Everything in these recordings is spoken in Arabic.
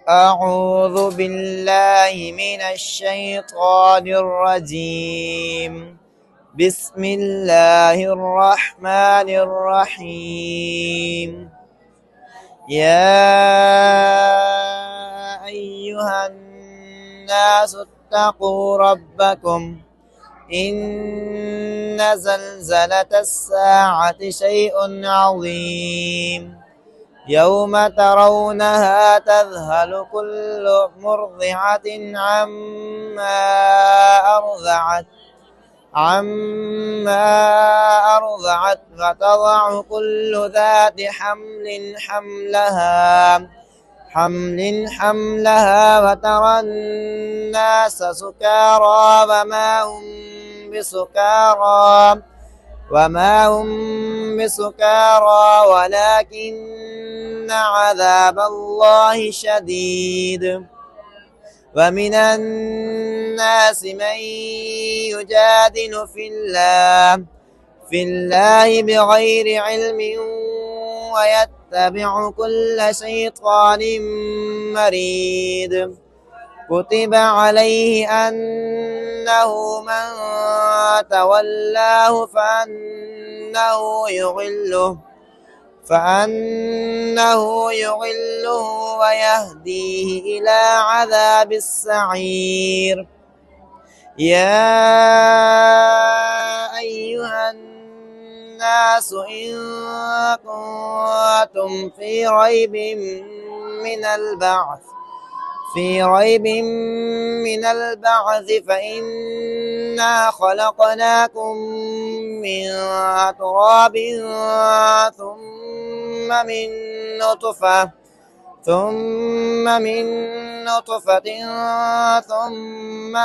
أعوذ بالله من الشيطان الرجيم. بسم الله الرحمن الرحيم. يا أيها الناس اتقوا ربكم إن زلزلة الساعة شيء عظيم يوم ترونها تذهل كل مرضعة عما أرضعت وتضع كل ذات حملها وترى الناس سكارى وما هم بسكارى ولكن عذاب الله شديد. ومن الناس من يجادل في الله بغير علم ويتبع كل شيطان مريد. كتب عليه أنه من تولاه فأنه يضله ويهديه إلى عذاب السعير. يا أيها الناس إن كنتم في ريب من البعث فإنا خلقناكم من تراب ثم من نطفة ثم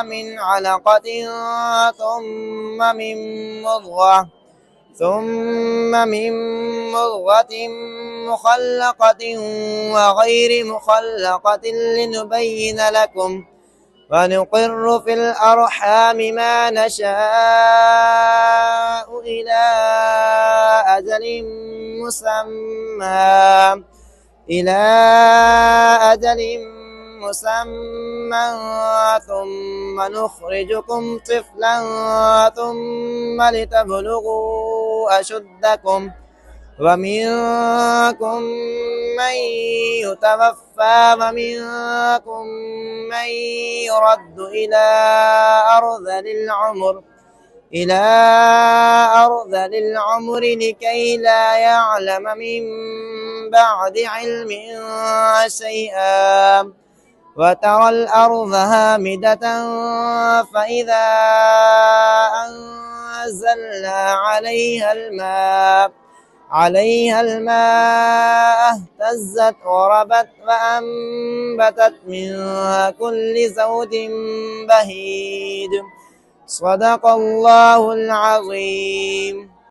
من علقة ثم من مضغة مخلقة وغير مخلقة لنبين لكم ونقر في الأرحام ما نشاء إلى أجل مسمى ثم نخرجكم طفلا ثم لتبلغوا أشدكم ومنكم من يتوفى ومنكم من يرد إلى أرذل العمر لكي لا يعلم من بعد علم شيئا. وترى الأرض هامدة فإذا أنزلنا عليها الماء اهتزت وربت وأنبتت من كل زوج بهيج. صدق الله العظيم.